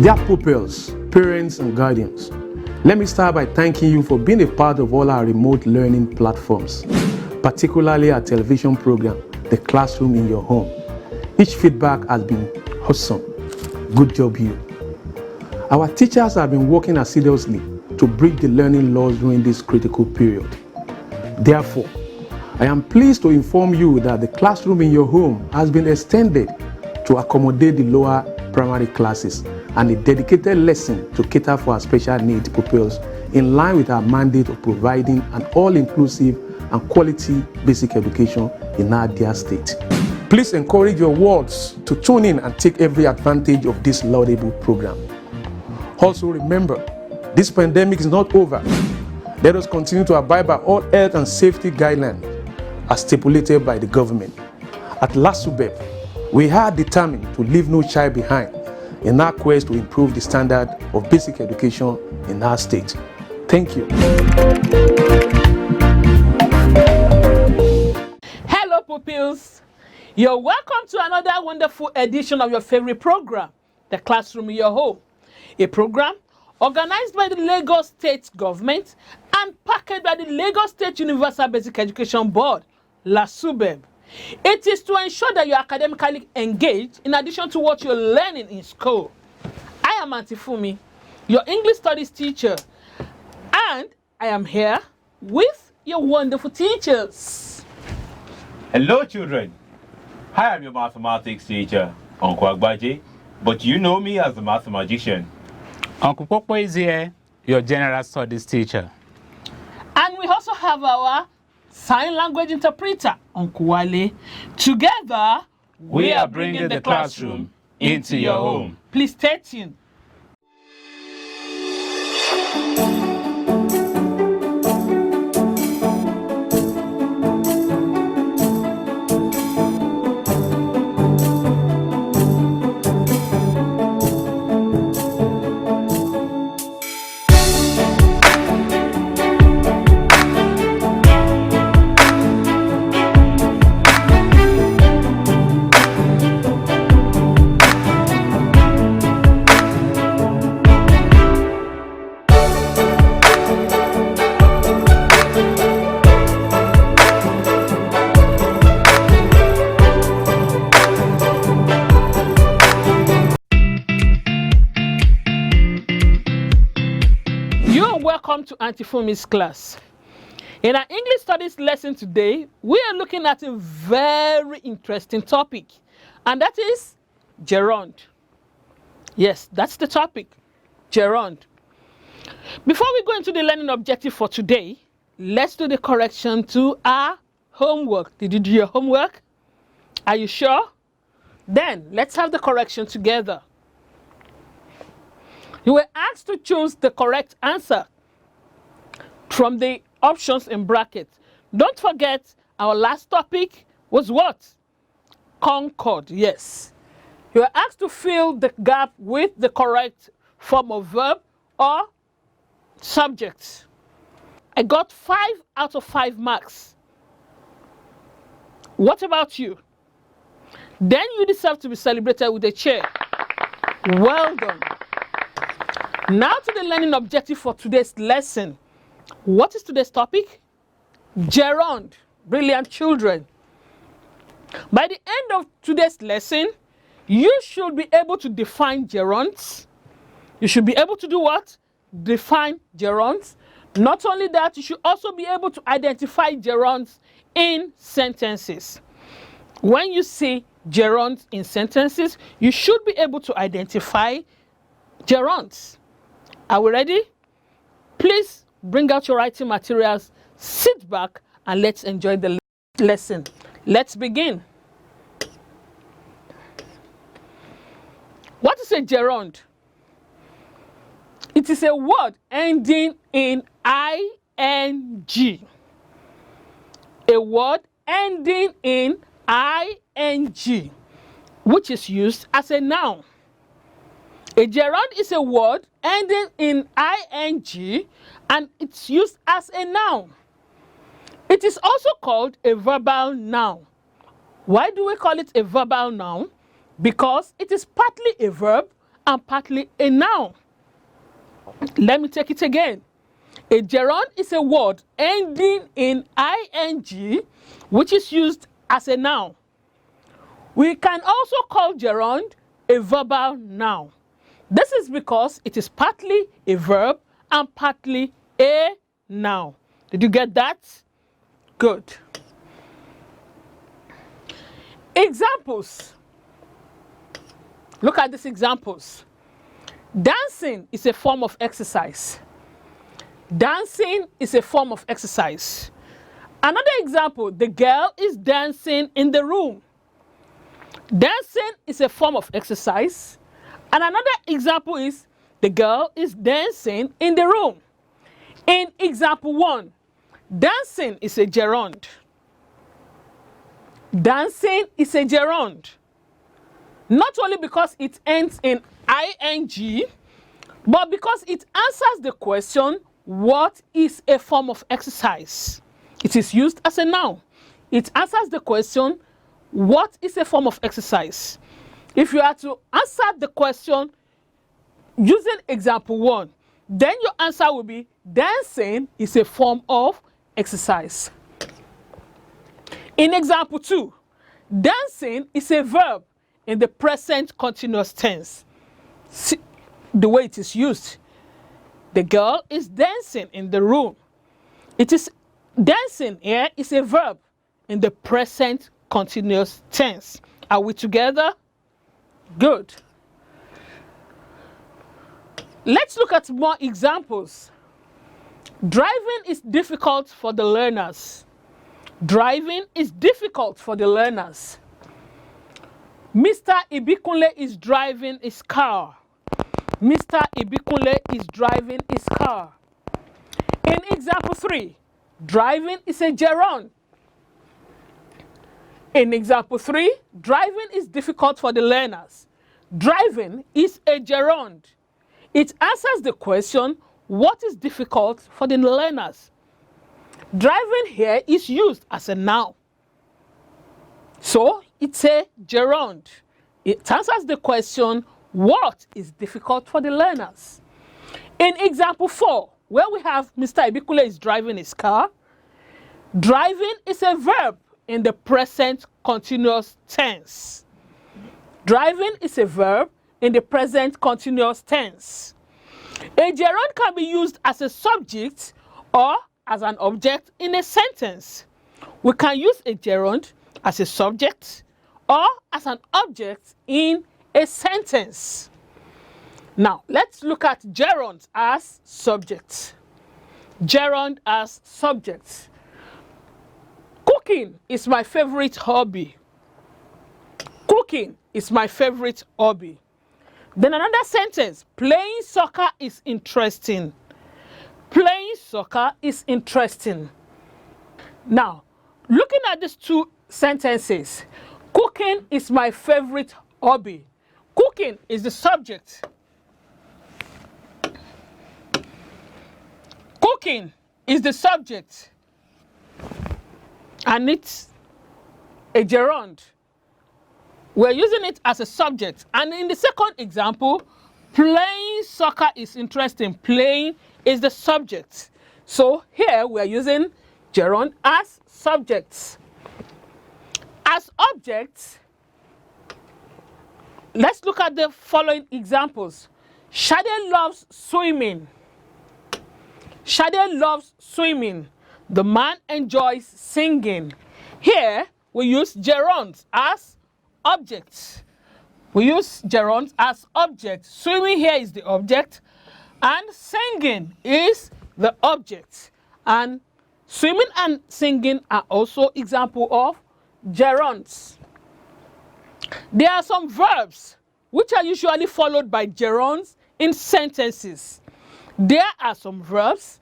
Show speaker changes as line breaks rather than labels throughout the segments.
Dear pupils, parents and guardians, let me start by thanking you for being a part of all our remote learning platforms, particularly our television program, The Classroom in Your Home. Each feedback has been awesome. Good job, you. Our teachers have been working assiduously to bridge the learning loss during this critical period. Therefore, I am pleased to inform you that the Classroom in Your Home has been extended to accommodate the lower primary classes and a dedicated lesson to cater for our special needs pupils in line with our mandate of providing an all-inclusive and quality basic education in our dear state. Please encourage your wards to tune in and take every advantage of this laudable program. Also remember, this pandemic is not over. Let us continue to abide by all health and safety guidelines as stipulated by the government. At LASUBEB, we are determined to leave no child behind in our quest to improve the standard of basic education in our state. Thank you.
Hello pupils, you're welcome to another wonderful edition of your favorite program, The Classroom in Your Home, a program organized by the Lagos State Government and packaged by the Lagos State Universal Basic Education Board, LASUBEB. It is to ensure that you're academically engaged in addition to what you're learning in school. I am Auntie Fumi, your English Studies teacher, and I am here with your wonderful teachers.
Hello children, I am your mathematics teacher, Uncle Agbaje, but you know me as the math magician.
Uncle Popo is here, your general studies teacher.
And we also have our sign language interpreter, Uncle Wale. Together,
We are bringing the classroom into your home.
Please stay tuned. Welcome to Auntie Fumi's class. In our English Studies lesson today, we are looking at a very interesting topic, and that is gerund. Yes, that's the topic, gerund. Before we go into the learning objective for today, let's do the correction to our homework. Did you do your homework? Are you sure? Then let's have the correction together. You were asked to choose the correct answer from the options in brackets. Don't forget, our last topic was what? Concord, yes. You are asked to fill the gap with the correct form of verb or subject. I got 5 out of 5 marks. What about you? Then you deserve to be celebrated with a cheer. Well done. Now to the learning objective for today's lesson. What is today's topic? Gerund. Brilliant children. By the end of today's lesson, you should be able to define gerunds. You should be able to do what? Define gerunds. Not only that, you should also be able to identify gerunds in sentences. When you see gerunds in sentences, you should be able to identify gerunds. Are we ready? Please bring out your writing materials, sit back, and let's enjoy the lesson. Let's begin. What is a gerund? It is a word ending in ing. A word ending in ing, which is used as a noun. A gerund is a word ending in ing and it's used as a noun. It is also called a verbal noun. Why do we call it a verbal noun? Because it is partly a verb and partly a noun. Let me take it again. A gerund is a word ending in ing, which is used as a noun. We can also call gerund a verbal noun. This is because it is partly a verb and partly a noun. Did you get that? Good. Examples. Look at these examples. Dancing is a form of exercise. Dancing is a form of exercise. Another example, the girl is dancing in the room. Dancing is a form of exercise. And another example is the girl is dancing in the room. In example 1, dancing is a gerund. Dancing is a gerund. Not only because it ends in ing, but because it answers the question, what is a form of exercise? It is used as a noun. It answers the question, what is a form of exercise? If you are to answer the question using example 1, then your answer will be dancing is a form of exercise. In example 2, dancing is a verb in the present continuous tense. See the way it is used. The girl is dancing in the room. It is dancing here is a verb in the present continuous tense. Are we together? Good. Let's look at more examples. Driving is difficult for the learners. Driving is difficult for the learners. Mr. Ibikunle is driving his car. Mr. Ibikunle is driving his car. In example 3, driving is a gerund. In example 3, driving is difficult for the learners. Driving is a gerund. It answers the question, what is difficult for the learners? Driving here is used as a noun. So it's a gerund. It answers the question, what is difficult for the learners? In example 4, where we have Mr. Ibikule is driving his car, driving is a verb in the present continuous tense. Driving is a verb in the present continuous tense. A gerund can be used as a subject or as an object in a sentence. We can use a gerund as a subject or as an object in a sentence. Now, let's look at gerund as subject. Gerund as subject. Cooking is my favorite hobby. Cooking is my favorite hobby. Then another sentence, playing soccer is interesting. Playing soccer is interesting. Now, looking at these two sentences, cooking is my favorite hobby. Cooking is the subject. Cooking is the subject. And it's a gerund. We're using it as a subject. And in the second example, playing soccer is interesting. Playing is the subject. So here we're using gerund as subjects. As objects, let's look at the following examples. Shade loves swimming. Shade loves swimming. The man enjoys singing. Here we use gerunds as objects. We use gerunds as objects. Swimming here is the object and singing is the object. And swimming and singing are also examples of gerunds. There are some verbs which are usually followed by gerunds in sentences. There are some verbs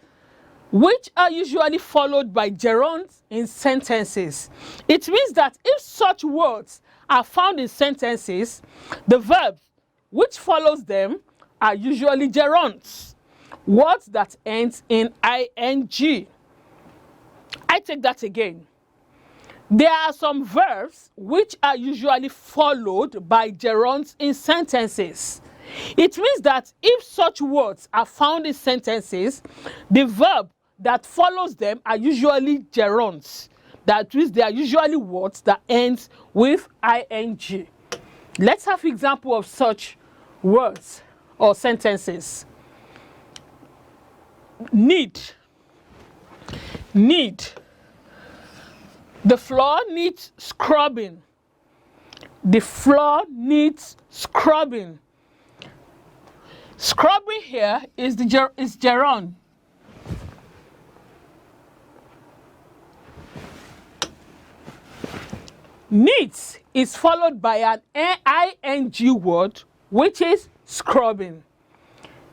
which are usually followed by gerunds in sentences. It means that if such words are found in sentences, the verbs which follows them are usually gerunds. Words that ends in ing. I take that again. There are some verbs which are usually followed by gerunds in sentences. It means that if such words are found in sentences, the verb that follows them are usually gerunds. That means they are usually words that ends with ing. Let's have example of such words or sentences. Need. Need. The floor needs scrubbing. The floor needs scrubbing. Scrubbing here is gerund. Needs is followed by an ing word, which is scrubbing.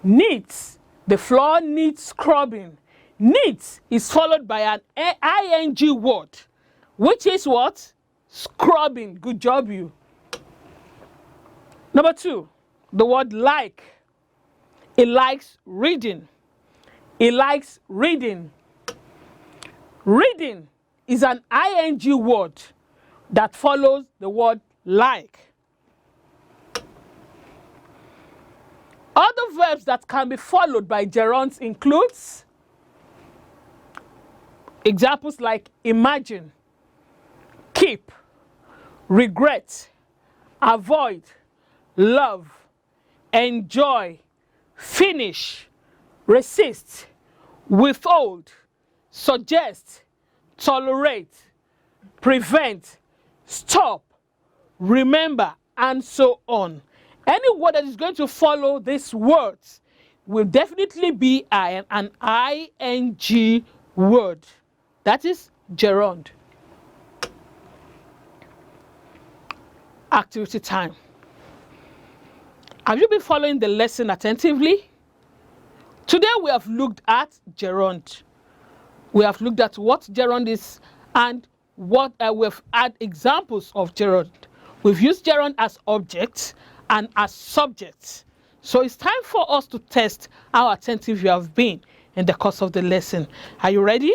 Needs. The floor needs scrubbing. Needs is followed by an ing word, which is what? Scrubbing. Good job, you. Number 2, the word like. It likes reading. It likes reading. Reading is an ing word that follows the word like. Other verbs that can be followed by gerunds includes examples like imagine, keep, regret, avoid, love, enjoy, finish, resist, withhold, suggest, tolerate, prevent, stop, remember, and so on. Any word that is going to follow these words will definitely be an ing word. That is gerund. Activity time. Have you been following the lesson attentively? Today we have looked at gerund. We have looked at what gerund is and what we've had examples of gerund. We've used gerund as objects and as subjects. So it's time for us to test how attentive you have been in the course of the lesson. Are you ready?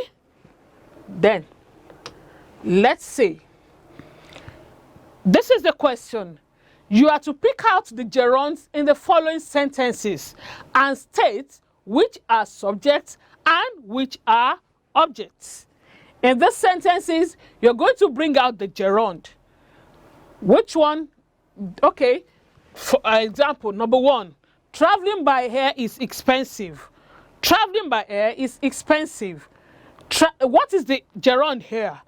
Then, let's see. This is the question. You are to pick out the gerunds in the following sentences and state which are subjects and which are objects. In these sentences, you're going to bring out the gerund. Which one? Okay. For example, number 1, traveling by air is expensive. Traveling by air is expensive. What is the gerund here?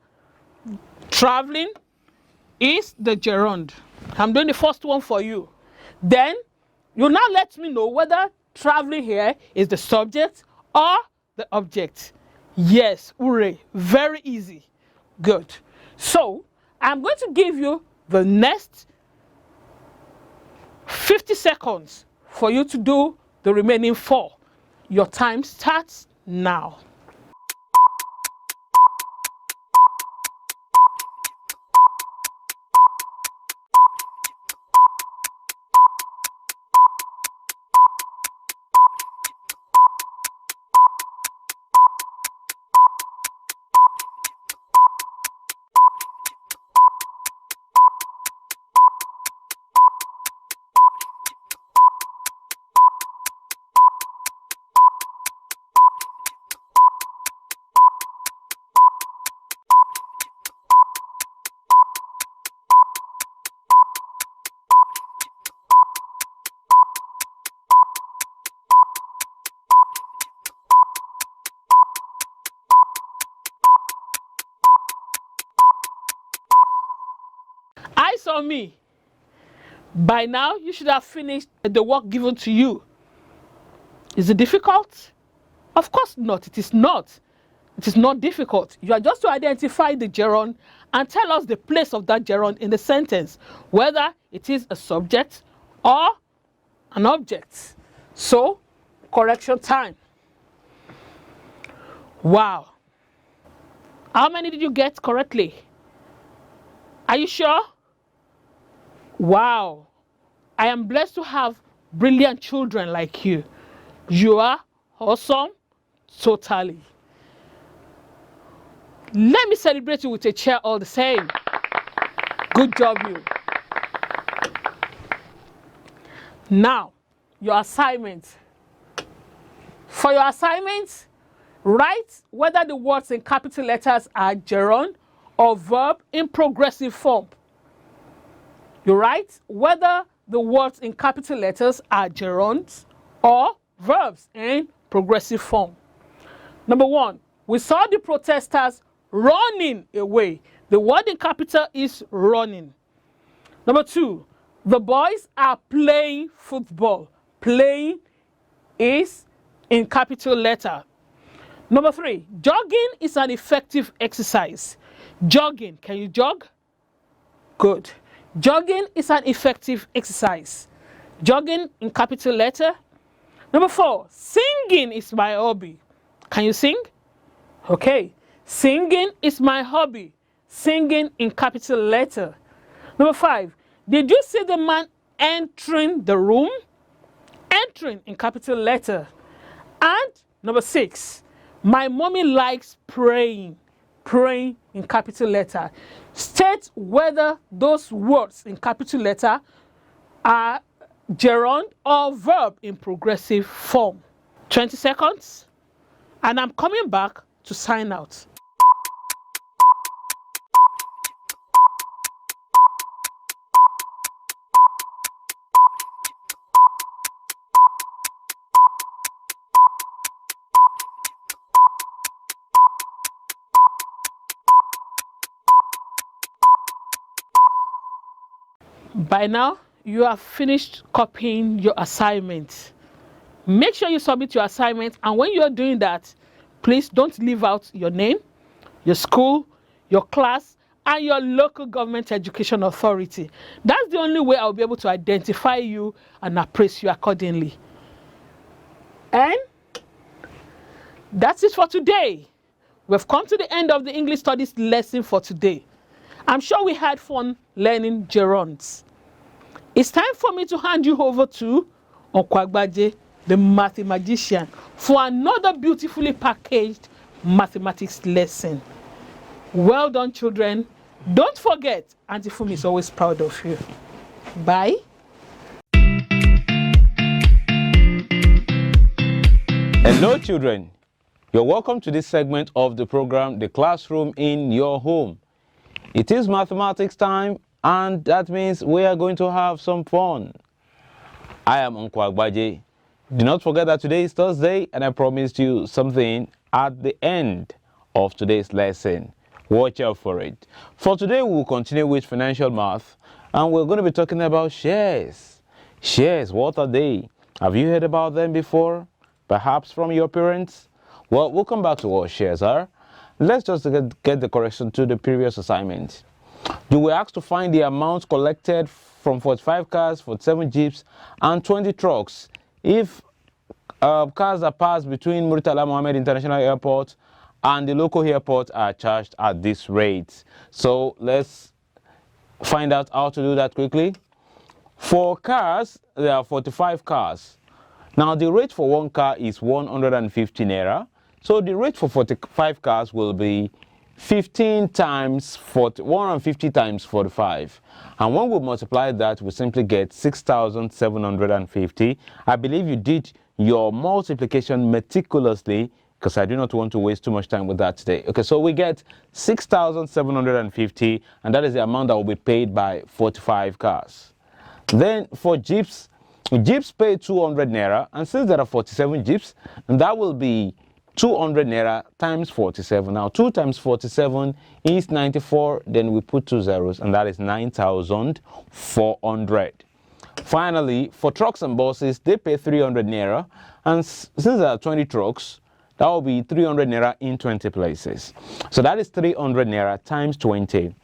Traveling is the gerund. I'm doing the first one for you. Then, you now let me know whether traveling here is the subject or the object. Yes, hooray, very easy. Good. So, I'm going to give you the next 50 seconds for you to do the remaining 4. Your time starts now. Eyes on me. By now, you should have finished the work given to you. Is it difficult? Of course not. It is not. It is not difficult. You are just to identify the gerund and tell us the place of that gerund in the sentence, whether it is a subject or an object. So, correction time. Wow. How many did you get correctly? Are you sure? Wow. I am blessed to have brilliant children like you. You are awesome. Totally. Let me celebrate you with a cheer all the same. Good job, you. Now, your assignment. For your assignment, write whether the words in capital letters are gerund or verb in progressive form. You write whether the words in capital letters are gerunds or verbs in progressive form. Number 1, we saw the protesters running away. The word in capital is running. Number 2, the boys are playing football. Playing is in capital letter. Number 3, jogging is an effective exercise. Jogging, can you jog? Good. Jogging is an effective exercise. Jogging in capital letter. Number 4, singing is my hobby. Can you sing? Okay. Singing is my hobby. Singing in capital letter. Number 5, did you see the man entering the room? Entering in capital letter. And number 6, my mommy likes praying. Praying in capital letter. State whether those words in capital letter are gerund or verb in progressive form. 20 seconds, and I'm coming back to sign out. By now, you have finished copying your assignment. Make sure you submit your assignment, and when you're doing that, please don't leave out your name, your school, your class, and your local government education authority. That's the only way I'll be able to identify you and appraise you accordingly. And that's it for today. We've come to the end of the English Studies lesson for today. I'm sure we had fun learning gerunds. It's time for me to hand you over to Onkwagbaje, the mathematician, for another beautifully packaged mathematics lesson. Well done, children. Don't forget, Auntie Fumi is always proud of you. Bye.
Hello, children. You're welcome to this segment of the program, The Classroom in Your Home. It is mathematics time, and that means we are going to have some fun. I am Onkwagbaje. Do not forget that today is Thursday, and I promised you something at the end of today's lesson. Watch out for it. For today, we will continue with financial math, and we're going to be talking about shares. Shares, what are they? Have you heard about them before? Perhaps from your parents? Well, we'll come back to what shares are. Let's just get the correction to the previous assignment. You were asked to find the amount collected from 45 cars, 47 jeeps, and 20 trucks if cars are passed between Murtala Mohammed International Airport and the local airport are charged at this rate. So let's find out how to do that quickly. For cars, there are 45 cars. Now the rate for one car is 150 naira. So the rate for 45 cars will be 15 times 40, 150 times 45. And when we multiply that, we simply get 6,750. I believe you did your multiplication meticulously, because I do not want to waste too much time with that today. Okay, so we get 6,750, and that is the amount that will be paid by 45 cars. Then for jeeps, jeeps pay 200 naira, and since there are 47 jeeps, and that will be 200 naira times 47. Now 2 times 47 is 94, then we put 2 zeros, and that is 9,400. Finally, for trucks and buses, they pay 300 naira, and since there are 20 trucks, that will be 300 naira in 20 places. So that is 300 naira times 20.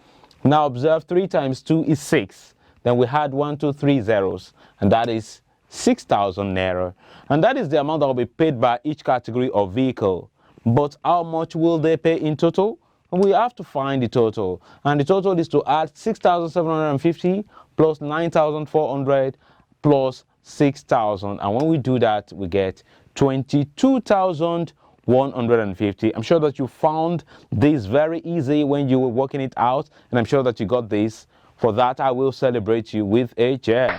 Now observe 3 times 2 is 6. Then we had 1, 2, 3 zeros, and that is 6,000 naira. And that is the amount that will be paid by each category of vehicle. But how much will they pay in total? We have to find the total. And the total is to add 6,750 plus 9,400 plus 6,000. And when we do that, we get 22,150. I'm sure that you found this very easy when you were working it out. And I'm sure that you got this. For that, I will celebrate you with a chair.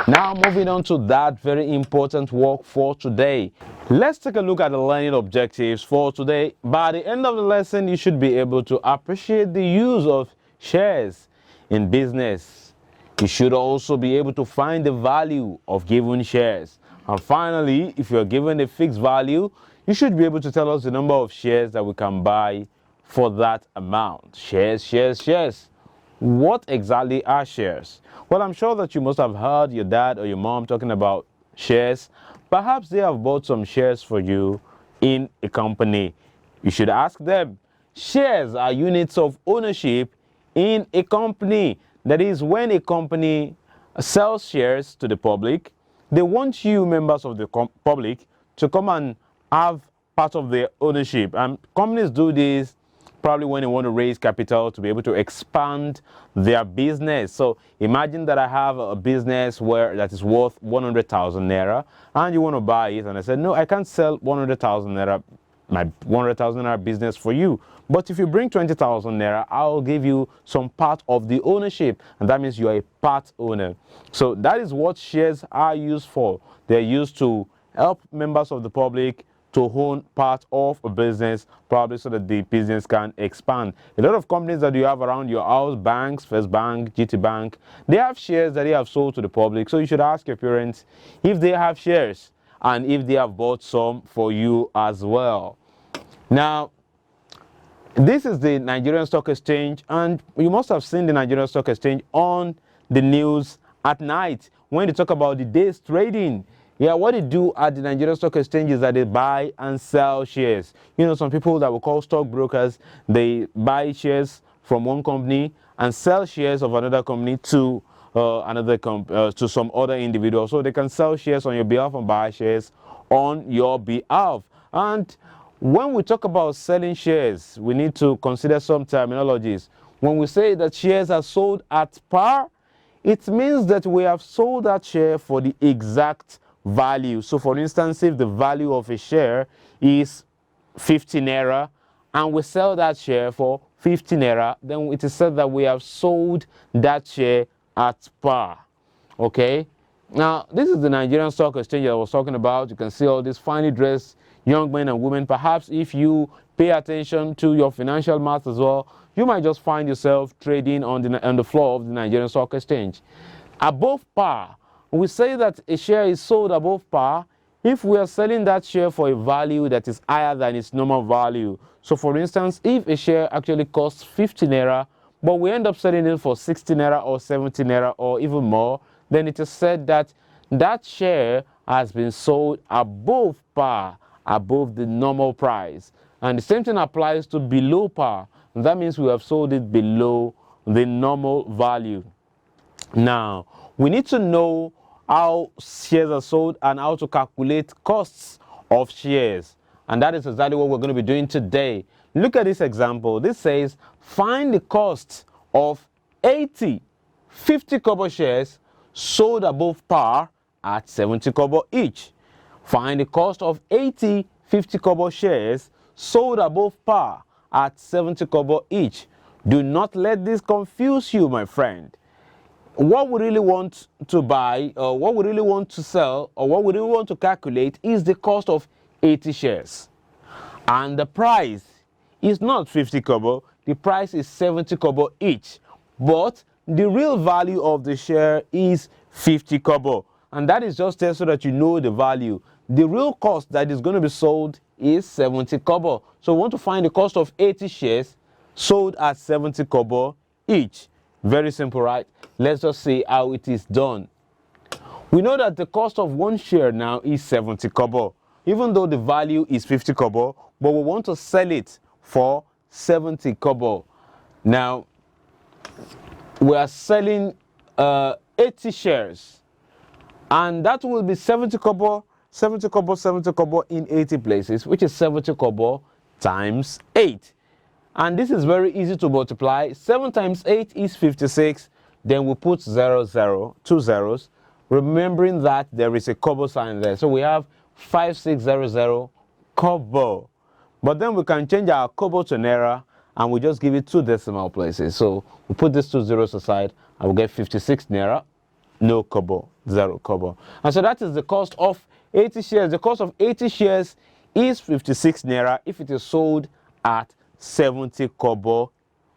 Now moving on to that very important work for today. Let's take a look at the learning objectives for today. By the end of the lesson, you should be able to appreciate the use of shares in business. You should also be able to find the value of given shares. And finally, if you're given a fixed value, you should be able to tell us the number of shares that we can buy for that amount. Shares, shares, shares. What exactly are shares? Well, I'm sure that you must have heard your dad or your mom talking about shares. Perhaps they have bought some shares for you in a company. You should ask them. Shares are units of ownership in a company. That is, when a company sells shares to the public, they want you, members of the public, to come and have part of their ownership. And companies do this probably when they want to raise capital to be able to expand their business. So imagine that I have a business that is worth 100,000 naira and you want to buy it, and I said, no, I can't sell 100,000 naira, my 100,000 naira business for you. But if you bring 20,000 naira, I'll give you some part of the ownership, and that means you are a part owner. So that is what shares are used for. They're used to help members of the public to own part of a business, probably so that the business can expand. A lot of companies that you have around your house, banks, First Bank, GT Bank, they have shares that they have sold to the public. So you should ask your parents if they have shares and if they have bought some for you as well. Now, this is the Nigerian Stock Exchange, and you must have seen the Nigerian Stock Exchange on the news at night when they talk about the day's trading. Yeah, what they do at the Nigerian Stock Exchange is that they buy and sell shares. You know, some people that we call stockbrokers, they buy shares from one company and sell shares of another company to to some other individual. So they can sell shares on your behalf and buy shares on your behalf. And when we talk about selling shares, we need to consider some terminologies. When we say that shares are sold at par, it means that we have sold that share for the exact value. So for instance, if the value of a share is 50 naira and we sell that share for 50 naira, then it is said that we have sold that share at par. Okay, now this is the Nigerian Stock Exchange I was talking about. You can see all these finely dressed young men and women. Perhaps if you pay attention to your financial math as well, you might just find yourself trading on the floor of the Nigerian Stock Exchange. Above par, we say that a share is sold above par if we are selling that share for a value that is higher than its normal value. So for instance, if a share actually costs 50 naira, but we end up selling it for 60 naira or 70 naira or even more, then it is said that that share has been sold above par, above the normal price. And the same thing applies to below par. And that means we have sold it below the normal value. Now, we need to know how shares are sold and how to calculate costs of shares. And that is exactly what we're going to be doing today. Look at this example. This says, find the cost of 80 50 kobo shares sold above par at 70 kobo each. Find the cost of 80 50 kobo shares sold above par at 70 kobo each. Do not let this confuse you, my friend. What we really want to buy, or what we really want to sell, or what we really want to calculate is the cost of 80 shares. And the price is not 50 kobo, the price is 70 kobo each. But the real value of the share is 50 kobo. And that is just there so that you know the value. The real cost that is going to be sold is 70 kobo. So we want to find the cost of 80 shares sold at 70 kobo each. Very simple, right? Let's just see how it is done. We know that the cost of one share now is 70 kobo, even though the value is 50 kobo, but we want to sell it for 70 kobo. Now, we are selling 80 shares, and that will be 70 kobo, 70 kobo, 70 kobo in 80 places, which is 70 kobo times 8. And this is very easy to multiply. 7 times 8 is 56. Then we put 0, 0, 2 zeros, remembering that there is a kobo sign there. So we have 5600 kobo. But then we can change our kobo to naira, and we just give it 2 decimal places. So we put these 2 zeros aside, and we get 56 naira. no kobo, 0 kobo. And so that is the cost of 80 shares. The cost of 80 shares is 56 naira if it is sold at 70 kobo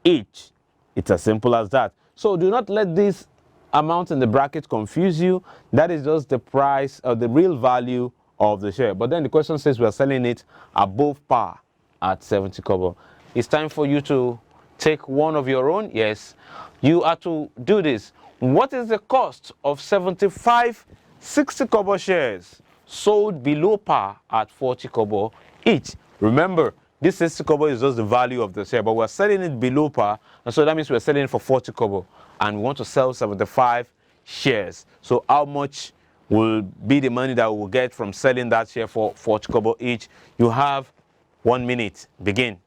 each. It's as simple as that. So do not let this amount in the bracket confuse you. That is just the price or the real value of the share. But then the question says we are selling it above par at 70 kobo. It's time for you to take one of your own. Yes, you are to do this. What is the cost of 75 60 kobo shares sold below par at 40 kobo each? Remember, this 60 kobo is just the value of the share, but we're selling it below par, and so that means we're selling it for 40 kobo, and we want to sell 75 shares. So how much will be the money that we'll get from selling that share for 40 kobo each? You have 1 minute. Begin.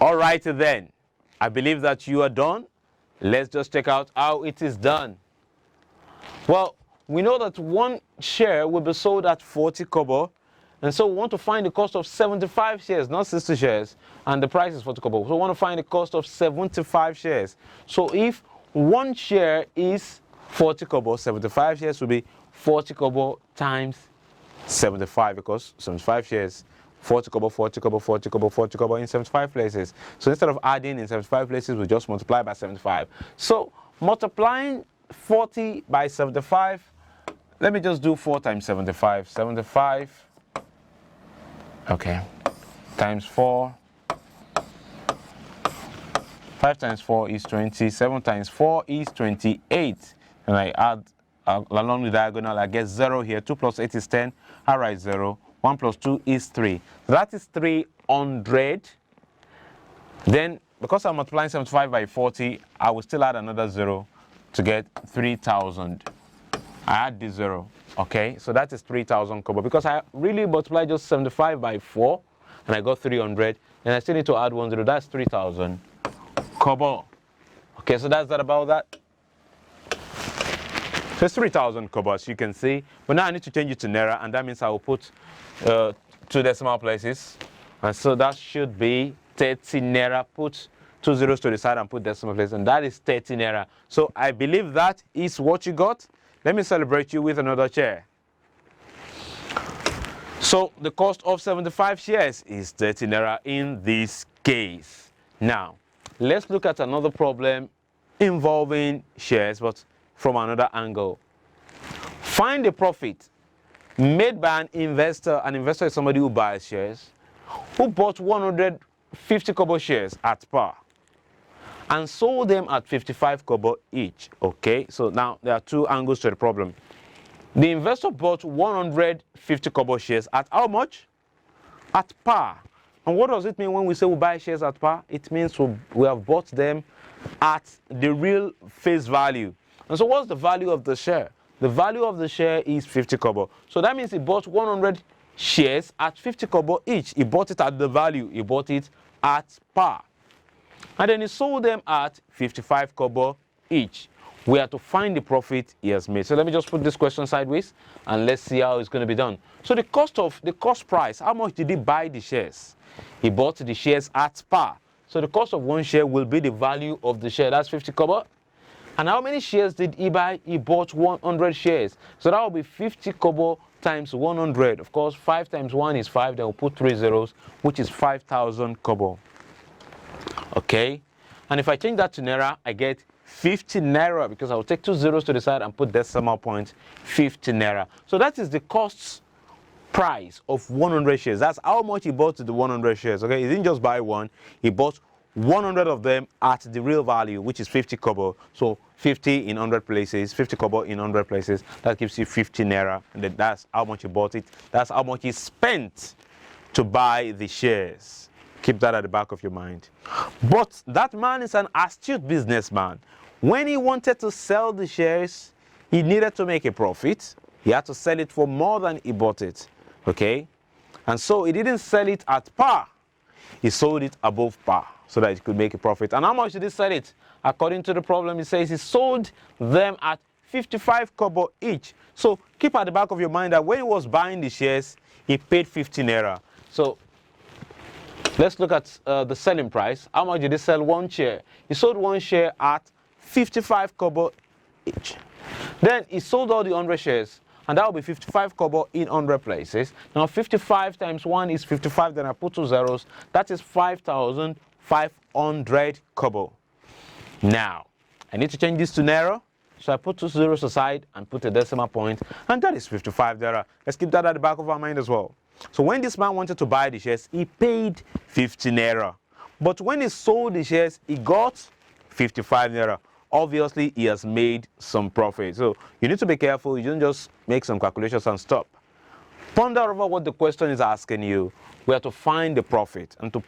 All right then, I believe that you are done. Let's just check out how it is done. Well, we know that one share will be sold at 40 kobo, and so we want to find the cost of 75 shares, not 60 shares, and the price is 40 kobo. So we want to find the cost of 75 shares. So if one share is 40 kobo, 75 shares will be 40 kobo times 75, because 75 shares, 40 kobo, 40 kobo, 40 kobo, 40 kobo in 75 places. So instead of adding in 75 places, we just multiply by 75. So multiplying 40 by 75, let me just do 4 times 75. 75, okay, times 4. 5 times 4 is 20. 7 times 4 is 28. And I add along the diagonal, I get 0 here. 2 plus 8 is 10. I write 0. 1 plus 2 is 3. So that is 300. Then, because I'm multiplying 75 by 40, I will still add another 0 to get 3,000. I add this 0. Okay, so that is 3,000 kobo. Because I really multiplied just 75 by 4, and I got 300. And I still need to add 1 0. That's 3,000 kobo. Okay, so that's that about that. So it's 3,000 kobo, as you can see. But now I need to change it to naira, and that means I will put 2 decimal places. And so that should be 30 naira. Put 2 zeros to the side and put decimal places, and that is 30 naira. So I believe that is what you got. Let me celebrate you with another chair. So the cost of 75 shares is 30 naira in this case. Now, let's look at another problem involving shares, but from another angle. Find the profit made by an investor. An investor is somebody who buys shares, who bought 150 kobo shares at par and sold them at 55 kobo each. Okay, so now there are two angles to the problem. The investor bought 150 kobo shares at how much? At par. And what does it mean when we say we buy shares at par? It means we have bought them at the real face value. And so what's the value of the share? The value of the share is 50 kobo. So that means he bought 100 shares at 50 kobo each. He bought it at the value. He bought it at par. And then he sold them at 55 kobo each. We are to find the profit he has made. So let me just put this question sideways and let's see how it's going to be done. So the cost price, how much did he buy the shares? He bought the shares at par. So the cost of one share will be the value of the share. That's 50 kobo. And how many shares did he buy? He bought 100 shares. So that will be 50 kobo times 100. Of course, 5 times 1 is 5. Then we'll put 3 zeros, which is 5,000 kobo. Okay? And if I change that to naira, I get 50 naira, because I'll take 2 zeros to the side and put decimal point 50 naira. So that is the cost price of 100 shares. That's how much he bought the 100 shares. Okay, he didn't just buy one, he bought 100 of them at the real value, which is 50 kobo. So 50 in 100 places, 50 kobo in 100 places, that gives you 50 naira, and that's how much he bought it. That's how much he spent to buy the shares. Keep that at the back of your mind. But that man is an astute businessman. When he wanted to sell the shares, he needed to make a profit. He had to sell it for more than he bought it. Okay? And so he didn't sell it at par. He sold it above par so that he could make a profit. And how much did he sell it? According to the problem, he says he sold them at 55 kobo each. So keep at the back of your mind that when he was buying the shares, he paid 50 naira. So let's look at the selling price. How much did he sell one share? He sold one share at 55 kobo each. Then he sold all the 100 shares, and that will be 55 kobo in 100 places. Now 55 times 1 is 55, then I put 2 zeros. That is 5,500 kobo. Now, I need to change this to naira, so I put 2 zeros aside and put a decimal point, and that is 55 naira. Let's keep that at the back of our mind as well. So when this man wanted to buy the shares, he paid 50 naira. But when he sold the shares, he got 55 naira. Obviously, he has made some profit. So you need to be careful. You don't just make some calculations and stop. Ponder over what the question is asking you. We have to find the profit. And to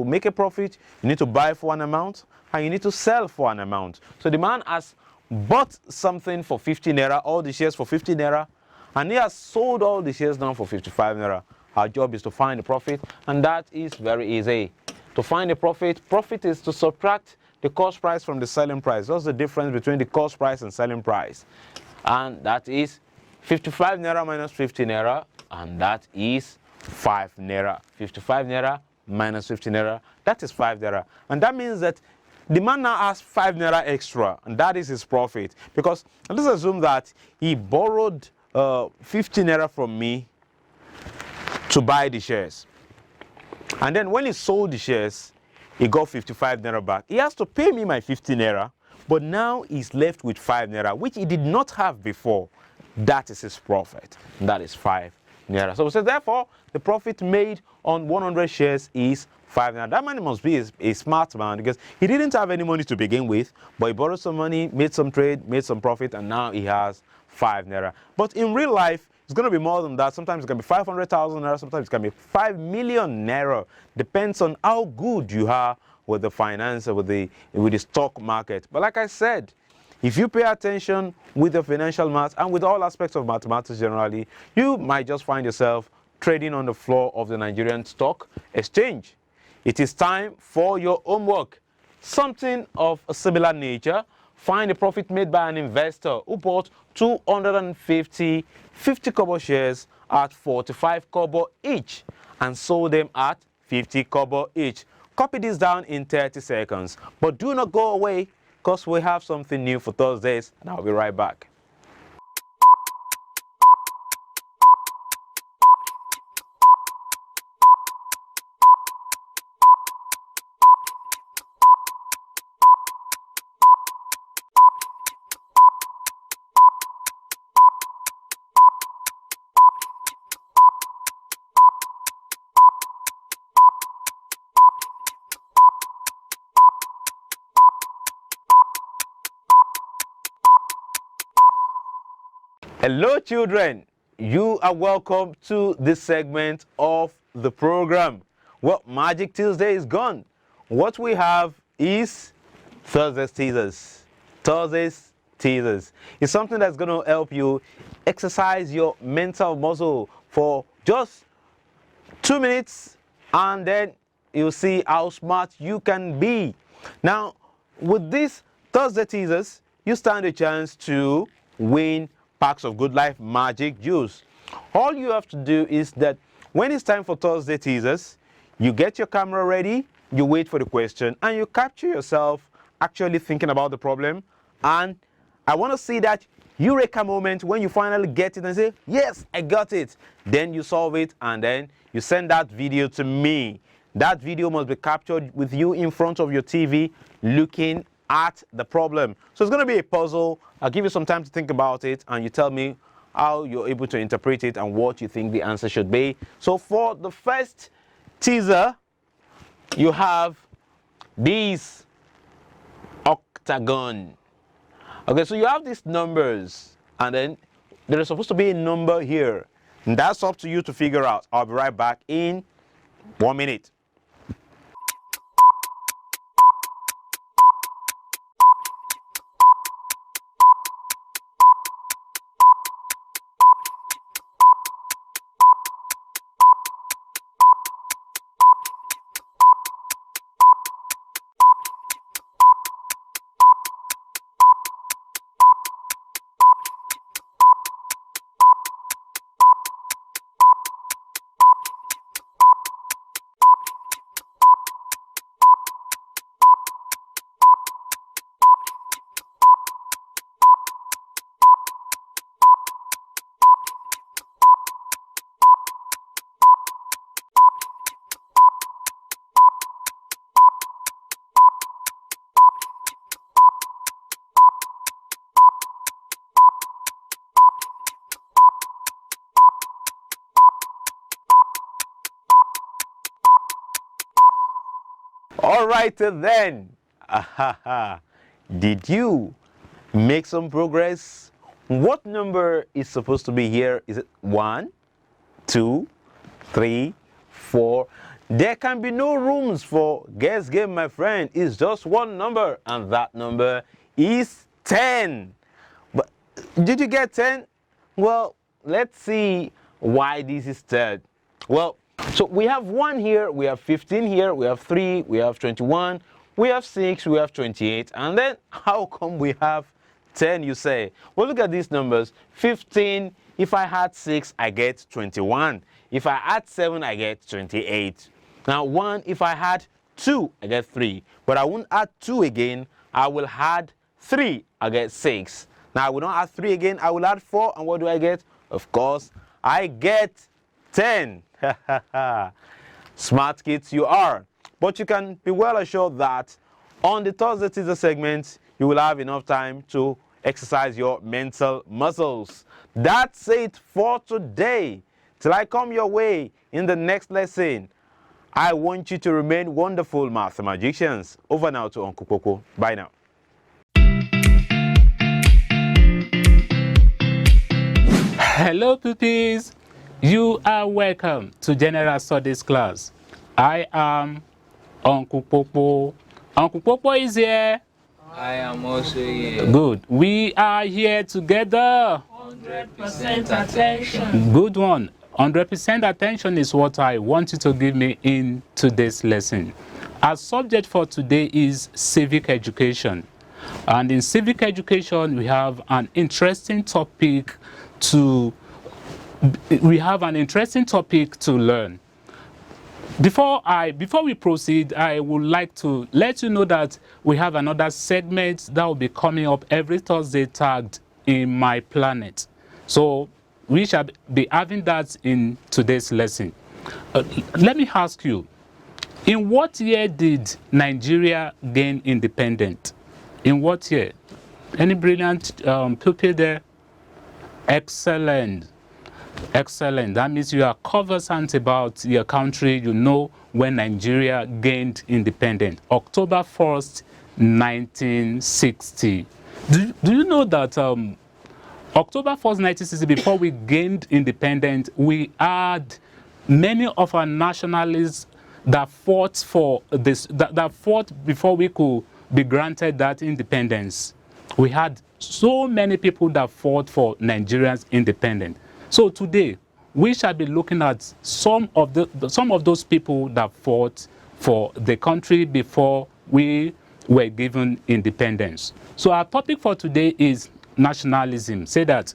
make a profit, you need to buy for an amount and you need to sell for an amount. So the man has bought something for 50 naira, all the shares for 50 naira, and he has sold all the shares now for 55 naira. Our job is to find the profit, and that is very easy. To find the profit is to subtract the cost price from the selling price. What's the difference between the cost price and selling price? And that is 55 naira minus 50 naira, and that is 5 naira. 55 naira minus 50 naira, that is 5 naira. And that means that the man now has 5 naira extra, and that is his profit. Because let's assume that he borrowed 50 naira from me to buy the shares. And then when he sold the shares, he got 55 naira back. He has to pay me my 50 naira, but now he's left with 5 naira, which he did not have before. That is his profit. That is 5 naira. So we say, therefore, the profit made on 100 shares is 5 naira. That man must be a smart man, because he didn't have any money to begin with, but he borrowed some money, made some trade, made some profit, and now he has 5 naira. But in real life, it's going to be more than that. Sometimes it's going to be 500,000 naira. Sometimes it's going to be 5 million naira. Depends on how good you are with the finance, with the stock market. But like I said, if you pay attention with the financial maths and with all aspects of mathematics generally, you might just find yourself trading on the floor of the Nigerian stock exchange. It is time for your homework. Something of a similar nature. Find the profit made by an investor who bought 250 kobo shares at 45 kobo each and sold them at 50 kobo each. Copy this down in 30 seconds. But do not go away, because we have something new for Thursdays, and I'll be right back. Hello children, you are welcome to this segment of the program. Well, Magic Tuesday is gone. What we have is Thursday's teasers. Thursday's teasers is something that's going to help you exercise your mental muscle for just 2 minutes, and then you'll see how smart you can be. Now, with these Thursday teasers, you stand a chance to win packs of Good Life Magic Juice. All you have to do is that when it's time for Thursday teasers, you get your camera ready, you wait for the question, and you capture yourself actually thinking about the problem. And I want to see that eureka moment when you finally get it and say, yes, I got it. Then you solve it, and then you send that video to me. That video must be captured with you in front of your TV looking at the problem. So it's going to be a puzzle. I'll give you some time to think about it, and you tell me how you're able to interpret it and what you think the answer should be. So for the first teaser, you have this octagon. Okay, so you have these numbers, and then there is supposed to be a number here. And that's up to you to figure out. I'll be right back in 1 minute. All right then. Did you make some progress? What number is supposed to be here? Is it 1, 2, 3, 4? There can be no rooms for guess game, my friend. It's just one number, and that number is 10. But did you get 10? Well, let's see why this is 10. Well, so we have 1 here, we have 15 here, we have 3, we have 21, we have 6, we have 28, and then how come we have 10, you say? Well, look at these numbers. 15, if I had 6, I get 21. If I add 7, I get 28. Now 1, if I had 2, I get 3. But I won't add 2 again, I will add 3, I get 6. Now I will not add 3 again, I will add 4, and what do I get? Of course, I get 10. Smart kids you are. But you can be well assured that on the Thursday teaser segment, you will have enough time to exercise your mental muscles. That's it for today. Till I come your way in the next lesson, I want you to remain wonderful mathematicians. Over now to Uncle Coco. Bye now.
Hello, pupils. You are welcome to General Studies class. I am Uncle Popo. Uncle Popo is here.
I am also here.
Good. We are here together.
100% attention.
Good one. 100% attention is what I want you to give me in today's lesson. Our subject for today is civic education. And in civic education, we have an interesting topic to learn. Before we proceed, I would like to let you know that we have another segment that will be coming up every Thursday tagged in my planet. So we shall be having that in today's lesson. Let me ask you, in what year did Nigeria gain independence? In what year? Any brilliant pupil there? Excellent. Excellent. That means you are conversant about your country. You know when Nigeria gained independence. October 1st, 1960. Do you know that October 1st, 1960, before we gained independence, we had many of our nationalists that fought for this, that fought before we could be granted that independence. We had so many people that fought for Nigeria's independence. So today, we shall be looking at some of those people that fought for the country before we were given independence. So our topic for today is nationalism. Say that.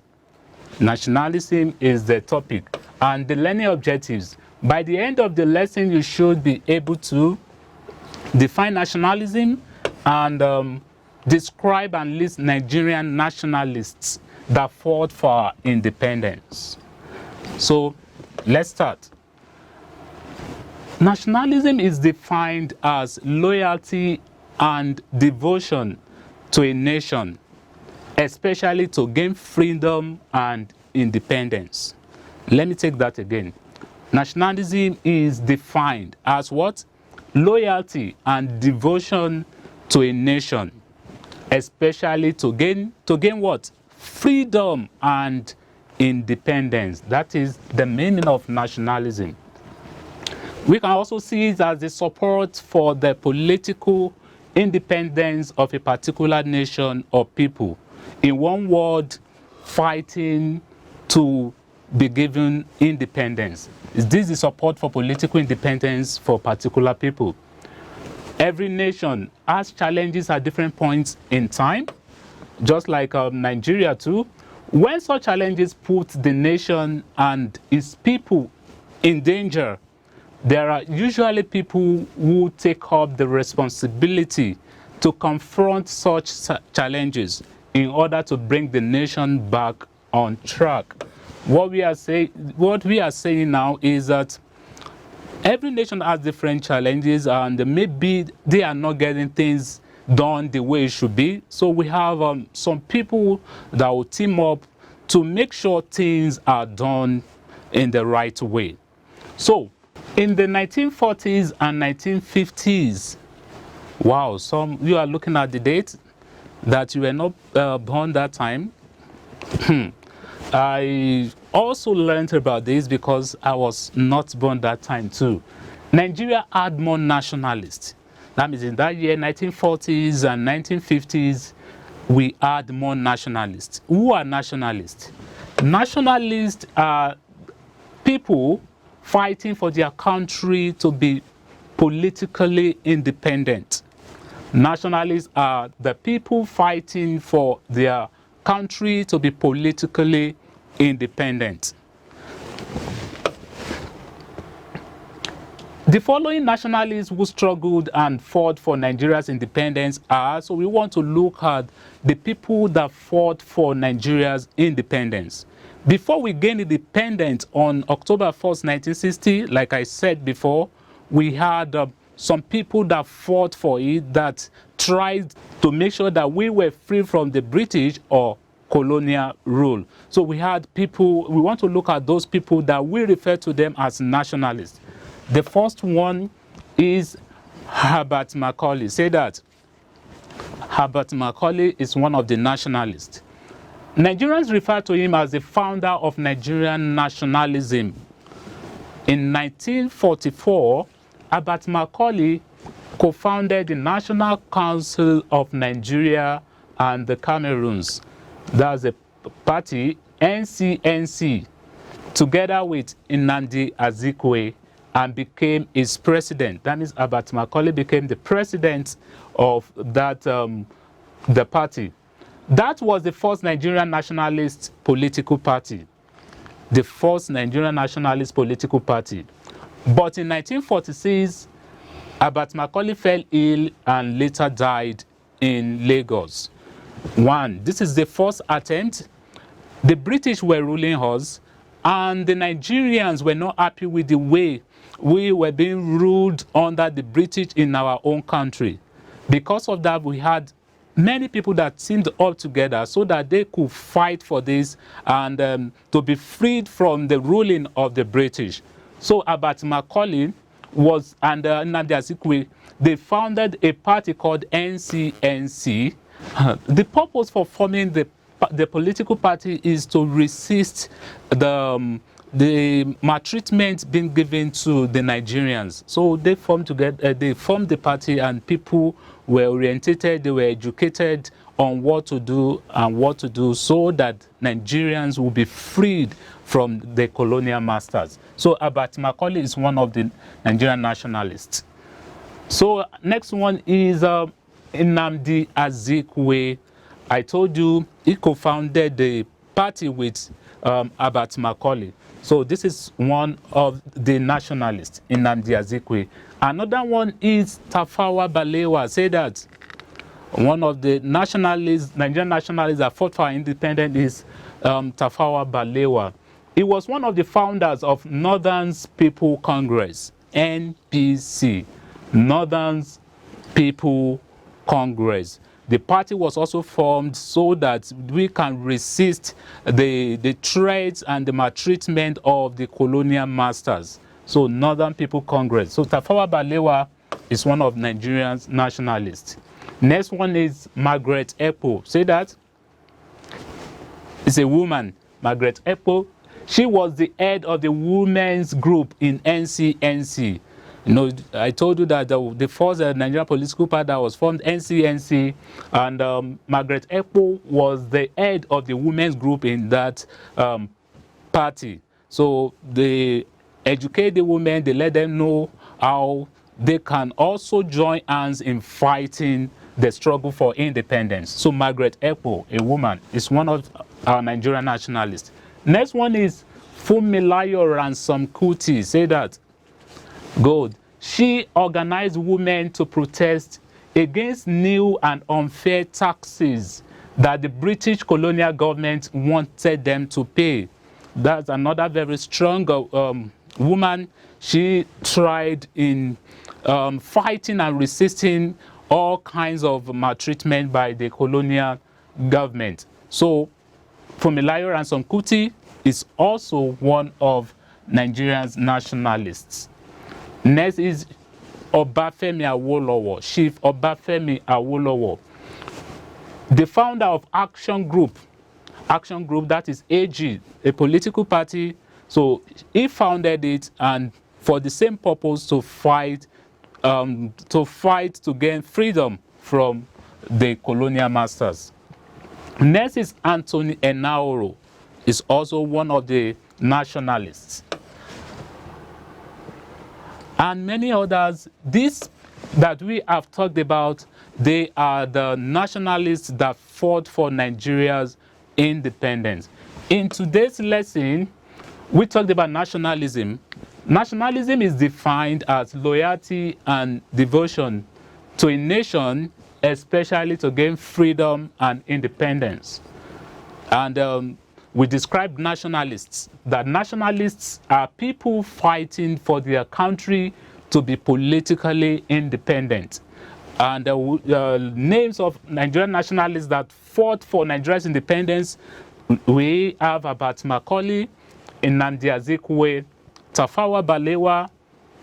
Nationalism is the topic. And the learning objectives. By the end of the lesson, you should be able to define nationalism and describe and list Nigerian nationalists that fought for our independence. So let's start. Nationalism is defined as loyalty and devotion to a nation, especially to gain freedom and independence. Let me take that again. Nationalism is defined as what? Loyalty and devotion to a nation, especially to gain what? Freedom and independence. That is the meaning of nationalism. We can also see it as the support for the political independence of a particular nation or people. In one word, fighting to be given independence. This is support for political independence for particular people. Every nation has challenges at different points in time, just like Nigeria too. When such challenges put the nation and its people in danger, there are usually people who take up the responsibility to confront such challenges in order to bring the nation back on track. What we are saying now is that every nation has different challenges, and maybe they are not getting things done the way it should be. So we have some people that will team up to make sure things are done in the right way. So in the 1940s and 1950s, wow, you are looking at the date that you were not born that time. I also learned about this because I was not born that time too. Nigeria had more nationalists. That means in that year, 1940s and 1950s, we had more nationalists. Who are nationalists? Nationalists are people fighting for their country to be politically independent. Nationalists are the people fighting for their country to be politically independent. The following nationalists who struggled and fought for Nigeria's independence are, so we want to look at the people that fought for Nigeria's independence. Before we gained independence on October 1st, 1960, like I said before, we had some people that fought for it, that tried to make sure that we were free from the British or colonial rule. So we had people, we want to look at those people that we refer to them as nationalists. The first one is Herbert Macaulay. Say that. Herbert Macaulay is one of the nationalists. Nigerians refer to him as the founder of Nigerian nationalism. In 1944, Herbert Macaulay co-founded the National Council of Nigeria and the Cameroons. That's the party NCNC, together with Nnamdi Azikiwe, and became its president. That means Herbert Macaulay became the president of that the party. That was the first Nigerian nationalist political party. The first Nigerian nationalist political party. But in 1946, Herbert Macaulay fell ill and later died in Lagos. This is the first attempt. The British were ruling us, and the Nigerians were not happy with the way we were being ruled under the British in our own country. Because of that, we had many people that teamed up together so that they could fight for this and to be freed from the ruling of the British. So Herbert Macaulay was, and Nnamdi Azikiwe, they founded a party called NCNC. The purpose for forming the political party is to resist the maltreatment being given to the Nigerians. So they formed together, they formed the party, and people were orientated, they were educated on what to do and what to do so that Nigerians will be freed from the colonial masters. So Herbert Macaulay is one of the Nigerian nationalists. So next one is Nnamdi Azikiwe. I told you he co-founded the party with Herbert Macaulay. So this is one of the nationalists, Nnamdi Azikiwe. Another one is Tafawa Balewa. Say that. One of the nationalists, Nigerian nationalists that fought for independence is Tafawa Balewa. He was one of the founders of Northern People Congress, NPC, Northern People Congress. The party was also formed so that we can resist the threats and the maltreatment of the colonial masters. So Northern People Congress. So Tafawa Balewa is one of Nigeria's nationalists. Next one is Margaret Ekpo. Say that? It's a woman, Margaret Ekpo. She was the head of the women's group in NCNC. You know, I told you that the first Nigerian political party that was formed, NCNC, and Margaret Ekpo was the head of the women's group in that party. So they educate the women, they let them know how they can also join hands in fighting the struggle for independence. So Margaret Ekpo, a woman, is one of our Nigerian nationalists. Next one is Funmilayo Ransom Kuti. Say that. Good. She organized women to protest against new and unfair taxes that the British colonial government wanted them to pay. That's another very strong woman. She tried in fighting and resisting all kinds of maltreatment by the colonial government. So Funmilayo Ransom Kuti is also one of Nigeria's nationalists. Next is Obafemi Awolowo, Chief Obafemi Awolowo, the founder of Action Group, that is AG, a political party. So he founded it, and for the same purpose, to fight to gain freedom from the colonial masters. Next is Anthony Enaoro, is also one of the nationalists. And many others. These that we have talked about, they are the nationalists that fought for Nigeria's independence. In today's lesson, we talked about nationalism. Nationalism is defined as loyalty and devotion to a nation, especially to gain freedom and independence. And we described nationalists, that nationalists are people fighting for their country to be politically independent. And names of Nigerian nationalists that fought for Nigeria's independence, we have Abat Macaulay, Nnamdi Azikiwe, Tafawa Balewa,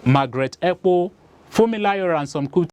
Margaret Ekpo, Funmilayo Ransom Kuti,